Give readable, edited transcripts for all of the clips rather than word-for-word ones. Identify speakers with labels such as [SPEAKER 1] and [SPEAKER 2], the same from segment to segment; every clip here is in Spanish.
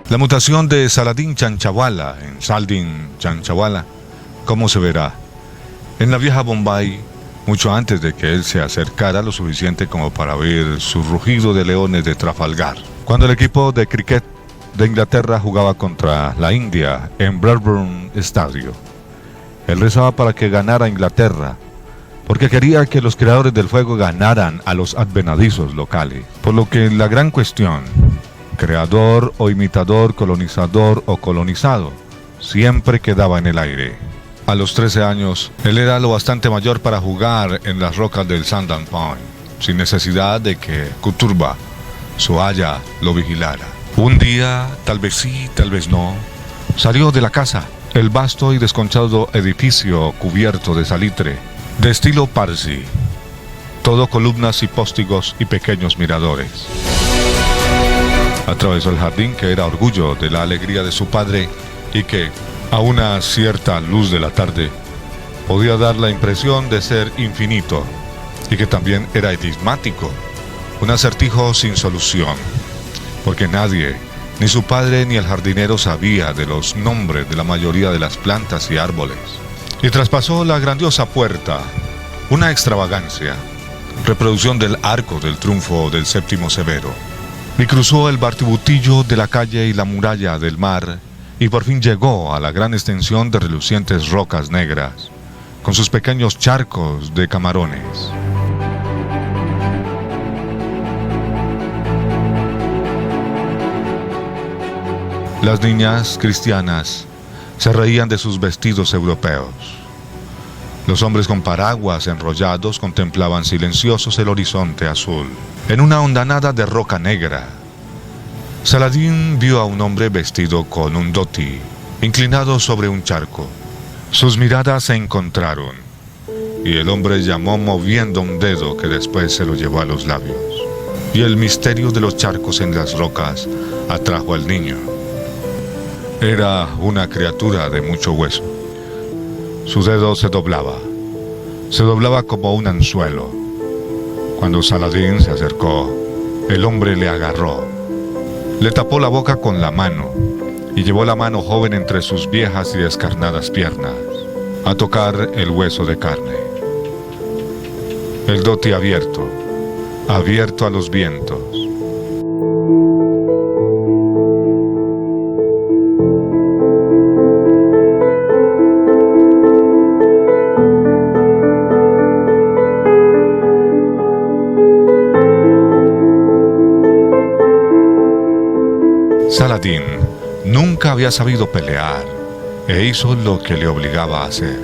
[SPEAKER 1] La mutación de Saladin Chanchawala en Saldin Chanchawala, ¿cómo se verá? En la vieja Bombay, mucho antes de que él se acercara lo suficiente como para oír su rugido de leones de Trafalgar. Cuando el equipo de cricket de Inglaterra jugaba contra la India en Blackburn Stadium, él rezaba para que ganara Inglaterra, porque quería que los creadores del fuego ganaran a los advenedizos locales. Por lo que la gran cuestión, creador o imitador, colonizador o colonizado, siempre quedaba en el aire. A los 13 años, él era lo bastante mayor para jugar en las rocas del Sandown Point, sin necesidad de que Kuturba, su aya, lo vigilara. Un día, tal vez sí, tal vez no, salió de la casa, el vasto y desconchado edificio cubierto de salitre, de estilo Parsi, todo columnas y póstigos y pequeños miradores. Atravesó el jardín, que era orgullo de la alegría de su padre y que, a una cierta luz de la tarde, podía dar la impresión de ser infinito y que también era enigmático, un acertijo sin solución, porque nadie, ni su padre ni el jardinero, sabía de los nombres de la mayoría de las plantas y árboles. Y traspasó la grandiosa puerta, una extravagancia, reproducción del Arco del Triunfo del Séptimo Severo, y cruzó el bartibutillo de la calle y la muralla del mar, y por fin llegó a la gran extensión de relucientes rocas negras, con sus pequeños charcos de camarones. Las niñas cristianas se reían de sus vestidos europeos. Los hombres con paraguas enrollados contemplaban silenciosos el horizonte azul. En una hondanada de roca negra, Saladin vio a un hombre vestido con un dhoti, inclinado sobre un charco. Sus miradas se encontraron, y el hombre llamó moviendo un dedo que después se lo llevó a los labios. Y el misterio de los charcos en las rocas atrajo al niño. Era una criatura de mucho hueso. Su dedo se doblaba como un anzuelo. Cuando Saladin se acercó, el hombre le agarró, le tapó la boca con la mano y llevó la mano joven entre sus viejas y descarnadas piernas a tocar el hueso de carne. El dhoti abierto a los vientos. Saladin nunca había sabido pelear e hizo lo que le obligaba a hacer.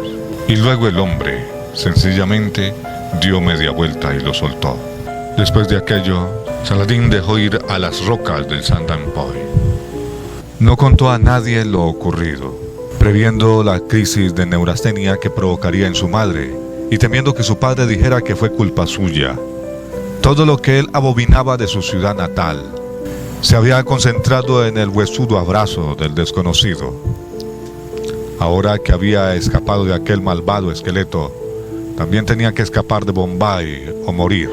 [SPEAKER 1] Y luego el hombre, sencillamente, dio media vuelta y lo soltó. Después de aquello, Saladin dejó ir a las rocas del Sandown Point. No contó a nadie lo ocurrido, previendo la crisis de neurastenia que provocaría en su madre y temiendo que su padre dijera que fue culpa suya. Todo lo que él abominaba de su ciudad natal se había concentrado en el huesudo abrazo del desconocido. Ahora que había escapado de aquel malvado esqueleto, también tenía que escapar de Bombay o morir.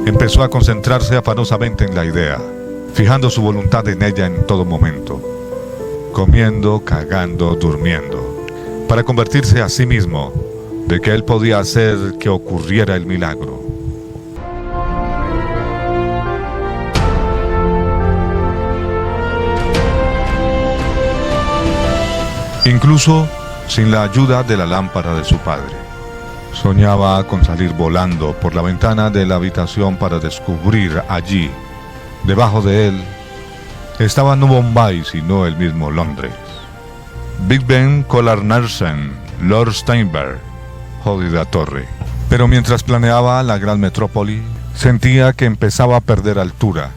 [SPEAKER 1] Empezó a concentrarse afanosamente en la idea, fijando su voluntad en ella en todo momento, comiendo, cagando, durmiendo, para convertirse a sí mismo de que él podía hacer que ocurriera el milagro. Incluso sin la ayuda de la lámpara de su padre. Soñaba con salir volando por la ventana de la habitación para descubrir allí, debajo de él, estaba no Bombay sino el mismo Londres. Big Ben, Collar Nelson, Lord Steinberg, jodida torre. Pero mientras planeaba la gran metrópoli, sentía que empezaba a perder altura,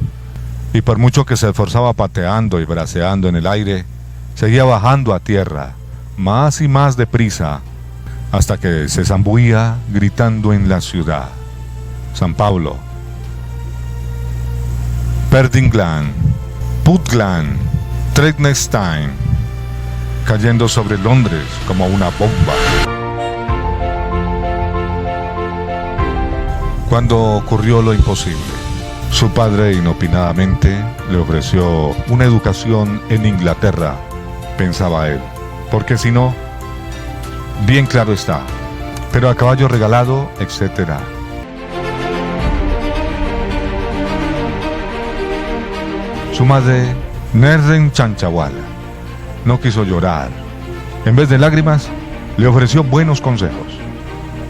[SPEAKER 1] y por mucho que se esforzaba pateando y braceando en el aire, seguía bajando a tierra, más y más deprisa, hasta que se zambullía gritando en la ciudad. San Pablo, Perdingland, Putland, Tregnesstein, cayendo sobre Londres como una bomba. cuando ocurrió lo imposible. Su padre inopinadamente le ofreció una educación en Inglaterra, pensaba él, porque si no, bien claro está, pero a caballo regalado, etc. Su madre, Narren Chanchawala, no quiso llorar. En vez de lágrimas, le ofreció buenos consejos.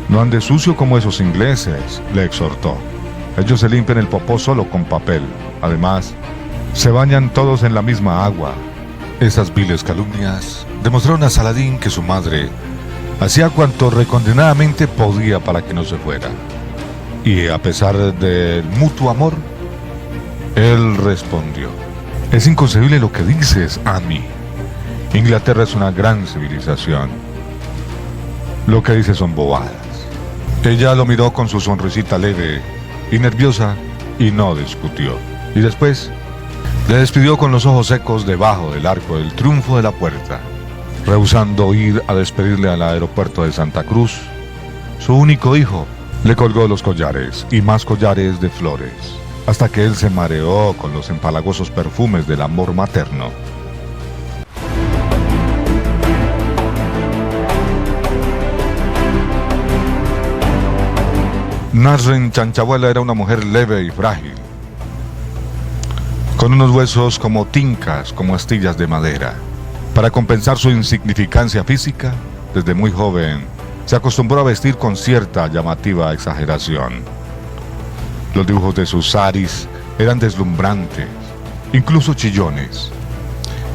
[SPEAKER 1] No ande sucio como esos ingleses, le exhortó. Ellos se limpian el popó solo con papel. Además, se bañan todos en la misma agua. Esas viles calumnias demostraron a Saladín que su madre hacía cuanto recondenadamente podía para que no se fuera. Y a pesar del mutuo amor, él respondió: es inconcebible lo que dices, Amy. Inglaterra es una gran civilización. Lo que dices son bobadas. Ella lo miró con su sonrisita leve y nerviosa y no discutió. Y después le despidió con los ojos secos debajo del arco del triunfo de la puerta, rehusando ir a despedirle al aeropuerto de Santa Cruz. Su único hijo le colgó los collares y más collares de flores, hasta que él se mareó con los empalagosos perfumes del amor materno. Narren Chanchawala era una mujer leve y frágil, con unos huesos como tincas, como astillas de madera. Para compensar su insignificancia física, desde muy joven, se acostumbró a vestir con cierta llamativa exageración. Los dibujos de sus saris eran deslumbrantes, incluso chillones.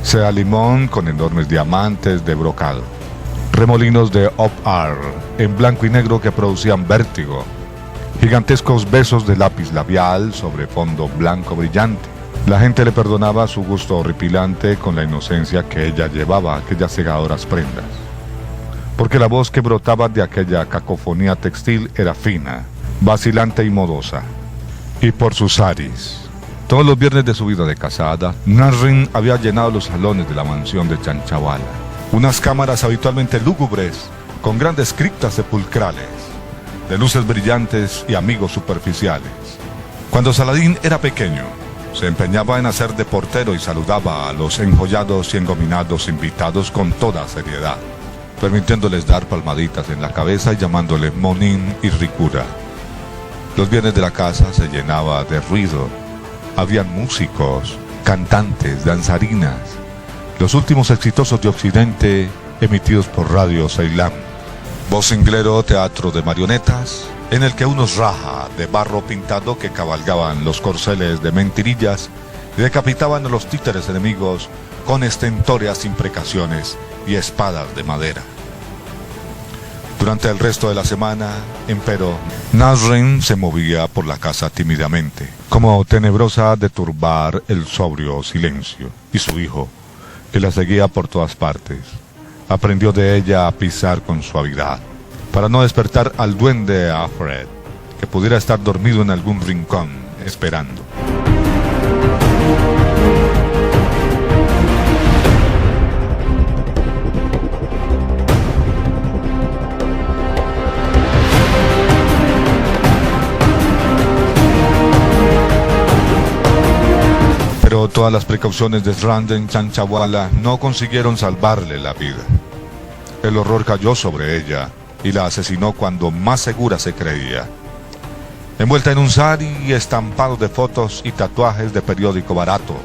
[SPEAKER 1] Seda limón con enormes diamantes de brocado. Remolinos de op-ar en blanco y negro que producían vértigo. Gigantescos besos de lápiz labial sobre fondo blanco brillante. La gente le perdonaba su gusto horripilante con la inocencia que ella llevaba a aquellas cegadoras prendas. Porque la voz que brotaba de aquella cacofonía textil era fina, vacilante y modosa. Y por sus saris. Todos los viernes de su vida de casada, Narren había llenado los salones de la mansión de Chanchawala. Unas cámaras habitualmente lúgubres, con grandes criptas sepulcrales, de luces brillantes y amigos superficiales. Cuando Saladín era pequeño, se empeñaba en hacer de portero y saludaba a los enjollados y engominados invitados con toda seriedad, permitiéndoles dar palmaditas en la cabeza y llamándoles monín y ricura. Los viernes de la casa se llenaba de ruido. Habían músicos, cantantes, danzarinas, los últimos exitosos de Occidente emitidos por Radio Ceilán. Vocinglero teatro de marionetas, en el que unos raja de barro pintado que cabalgaban los corceles de mentirillas y decapitaban a los títeres enemigos con estentóreas imprecaciones y espadas de madera. Durante el resto de la semana, empero, Narren se movía por la casa tímidamente, como tenebrosa de turbar el sobrio silencio, y su hijo, que la seguía por todas partes, aprendió de ella a pisar con suavidad, para no despertar al duende Alfred, que pudiera estar dormido en algún rincón, esperando. Pero todas las precauciones de Narren Chanchawala no consiguieron salvarle la vida. El horror cayó sobre ella y la asesinó cuando más segura se creía. Envuelta en un sari y estampado de fotos y tatuajes de periódico barato,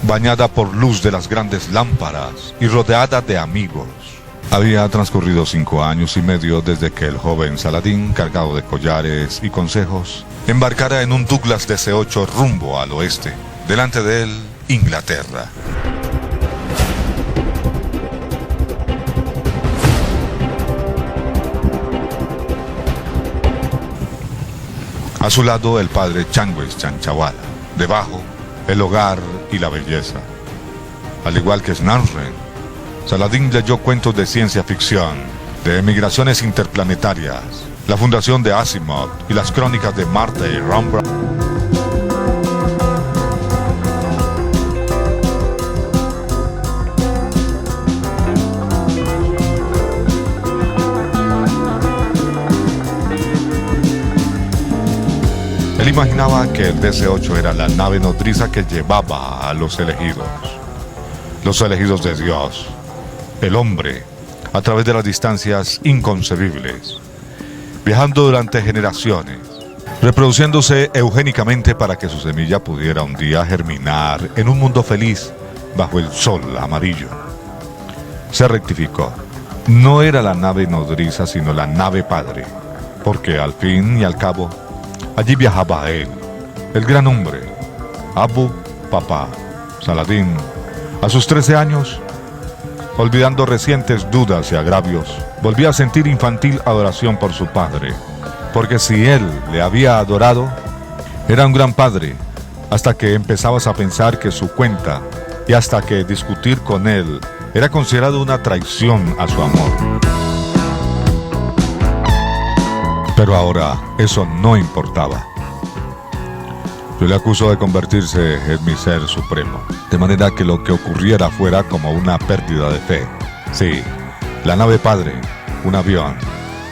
[SPEAKER 1] bañada por luz de las grandes lámparas y rodeada de amigos. Había transcurrido 5 años y medio desde que el joven Saladín, cargado de collares y consejos, embarcara en un Douglas DC-8 rumbo al oeste. Delante de él, Inglaterra. A su lado, el padre Changues Chanchawala. Debajo, el hogar y la belleza. Al igual que Narren, Saladín leyó cuentos de ciencia ficción, de emigraciones interplanetarias, la fundación de Asimov y las crónicas de Marte y Rembrandt. imaginaba que el DC-8 era la nave nodriza que llevaba a los elegidos de Dios, el hombre, a través de las distancias inconcebibles, viajando durante generaciones, reproduciéndose eugénicamente para que su semilla pudiera un día germinar en un mundo feliz bajo el sol amarillo. Se rectificó. No era la nave nodriza, sino la nave padre, porque al fin y al cabo, allí viajaba él, el gran hombre, Abu Papá, Saladín, a sus 13 años, olvidando recientes dudas y agravios, volvía a sentir infantil adoración por su padre, porque si él le había adorado, era un gran padre, hasta que empezabas a pensar que su cuenta y hasta que discutir con él era considerado una traición a su amor. Pero ahora eso no importaba. Yo le acuso de convertirse en mi ser supremo, de manera que lo que ocurriera fuera como una pérdida de fe. Sí, la nave padre, un avión,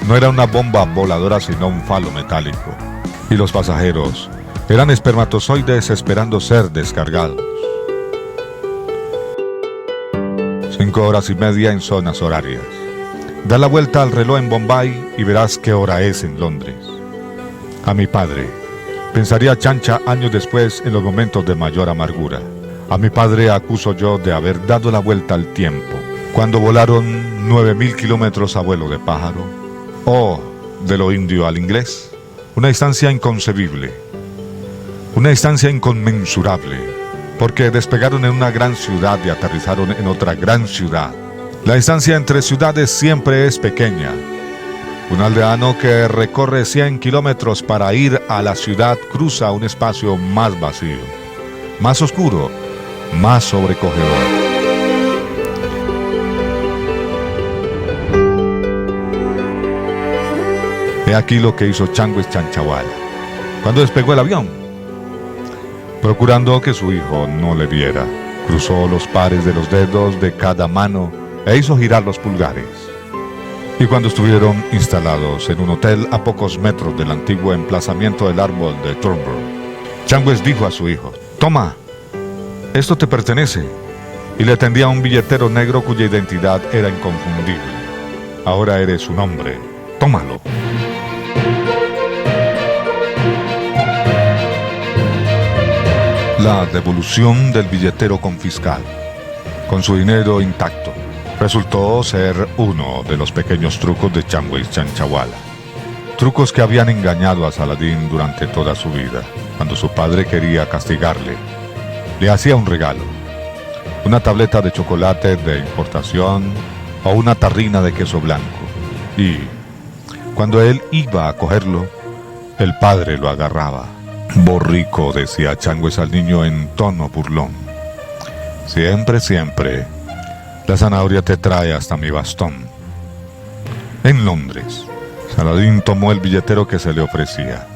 [SPEAKER 1] no era una bomba voladora sino un falo metálico. Y los pasajeros eran espermatozoides esperando ser descargados. 5 horas y media en zonas horarias. Da la vuelta al reloj en Bombay y verás qué hora es en Londres. A mi padre, pensaría Chancha años después en los momentos de mayor amargura. A mi padre acuso yo de haber dado la vuelta al tiempo, cuando volaron 9.000 kilómetros a vuelo de pájaro, o de lo indio al inglés, una distancia inconcebible, una distancia inconmensurable, porque despegaron en una gran ciudad y aterrizaron en otra gran ciudad. La distancia entre ciudades siempre es pequeña. Un aldeano que recorre 100 kilómetros para ir a la ciudad cruza un espacio más vacío, más oscuro, más sobrecogedor. He aquí lo que hizo Changues Chanchawala cuando despegó el avión. Procurando que su hijo no le viera, cruzó los pares de los dedos de cada mano e hizo girar los pulgares. Y cuando estuvieron instalados en un hotel a pocos metros del antiguo emplazamiento del árbol de Turnbull, Changues dijo a su hijo: «Toma, esto te pertenece», y le tendía un billetero negro cuya identidad era inconfundible. «Ahora eres un hombre, tómalo». La devolución del billetero confiscado, con su dinero intacto, resultó ser uno de los pequeños trucos de Changues Chanchawala. Trucos que habían engañado a Saladín durante toda su vida. Cuando su padre quería castigarle, le hacía un regalo: una tableta de chocolate de importación o una tarrina de queso blanco. Y cuando él iba a cogerlo, el padre lo agarraba. «Borrico», decía Changues al niño en tono burlón. «Siempre, siempre, la zanahoria te trae hasta mi bastón». En Londres, Saladín tomó el billetero que se le ofrecía.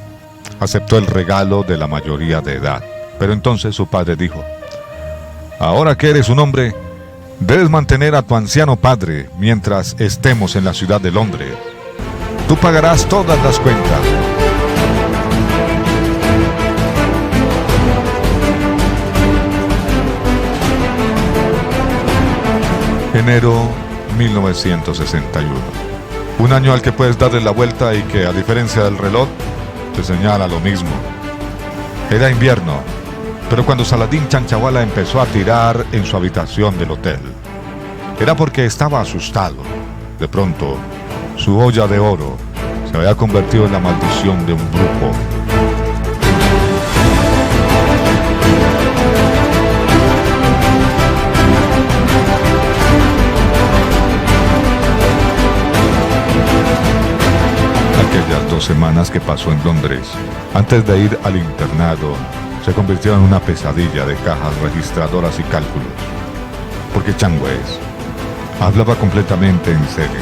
[SPEAKER 1] Aceptó el regalo de la mayoría de edad. Pero entonces su padre dijo: «Ahora que eres un hombre, debes mantener a tu anciano padre mientras estemos en la ciudad de Londres. Tú pagarás todas las cuentas». Enero 1961. Un año al que puedes darle la vuelta y que, a diferencia del reloj, te señala lo mismo. Era invierno, pero cuando Saladín Chanchawala empezó a tirar en su habitación del hotel, era porque estaba asustado. De pronto, su olla de oro se había convertido en la maldición de un brujo. Aquellas 2 semanas que pasó en Londres, antes de ir al internado, se convirtió en una pesadilla de cajas registradoras y cálculos, porque Changues hablaba completamente en serio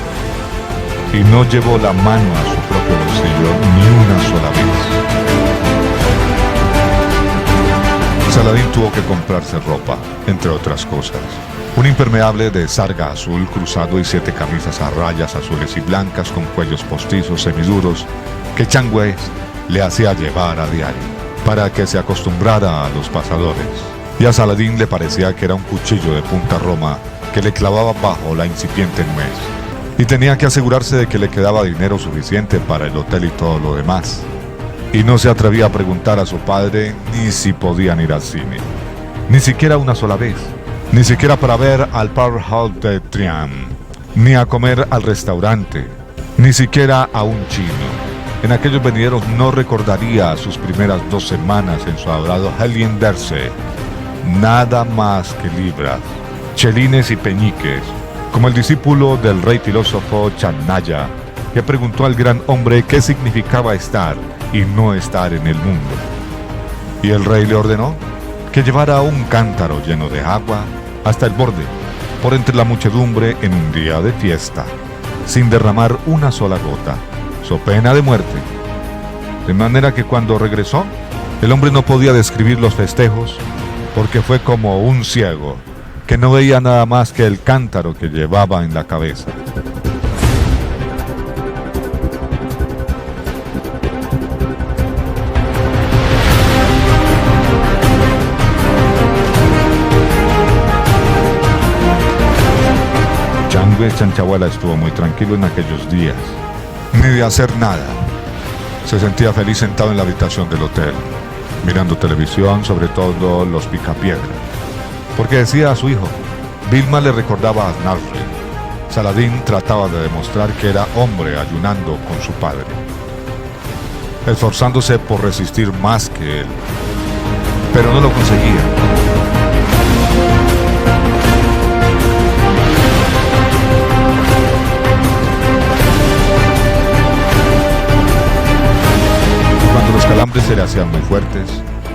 [SPEAKER 1] y no llevó la mano a su propio bolsillo ni una sola vez. Saladín tuvo que comprarse ropa, entre otras cosas. Un impermeable de sarga azul cruzado y 7 camisas a rayas azules y blancas con cuellos postizos semiduros que Changues le hacía llevar a diario, para que se acostumbrara a los pasadores. Y a Saladín le parecía que era un cuchillo de punta roma que le clavaba bajo la incipiente nuez. Y tenía que asegurarse de que le quedaba dinero suficiente para el hotel y todo lo demás. Y no se atrevía a preguntar a su padre ni si podían ir al cine. Ni siquiera una sola vez. Ni siquiera para ver al Power Hall de Trian. Ni a comer al restaurante. Ni siquiera a un chino. En aquellos venideros no recordaría sus primeras 2 semanas en su adorado Hellenderse. Nada más que libras, chelines y peñiques, como el discípulo del rey filósofo Chanaya, que preguntó al gran hombre qué significaba estar y no estar en el mundo. Y el rey le ordenó que llevara un cántaro lleno de agua hasta el borde, por entre la muchedumbre en un día de fiesta, sin derramar una sola gota, so pena de muerte. De manera que cuando regresó, el hombre no podía describir los festejos, porque fue como un ciego, que no veía nada más que el cántaro que llevaba en la cabeza. Changue Chanchahuala estuvo muy tranquilo en aquellos días, ni de hacer nada. Se sentía feliz sentado en la habitación del hotel, mirando televisión, sobre todo los Picapiedra, porque decía a su hijo, Vilma le recordaba a Snarfred. Saladín trataba de demostrar que era hombre ayunando con su padre, esforzándose por resistir más que él, pero no lo conseguía. Los calambres se le hacían muy fuertes.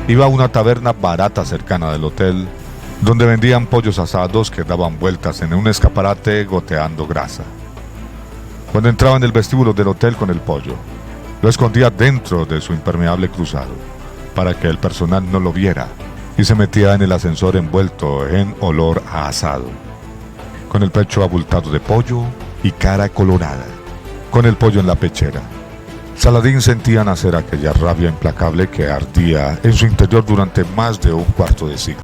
[SPEAKER 1] Iba a una taberna barata cercana del hotel, donde vendían pollos asados que daban vueltas en un escaparate goteando grasa. Cuando entraba en el vestíbulo del hotel con el pollo, lo escondía dentro de su impermeable cruzado, para que el personal no lo viera, y se metía en el ascensor envuelto en olor a asado, con el pecho abultado de pollo y cara colorada, con el pollo en la pechera. Saladín sentía nacer aquella rabia implacable que ardía en su interior durante más de un cuarto de siglo.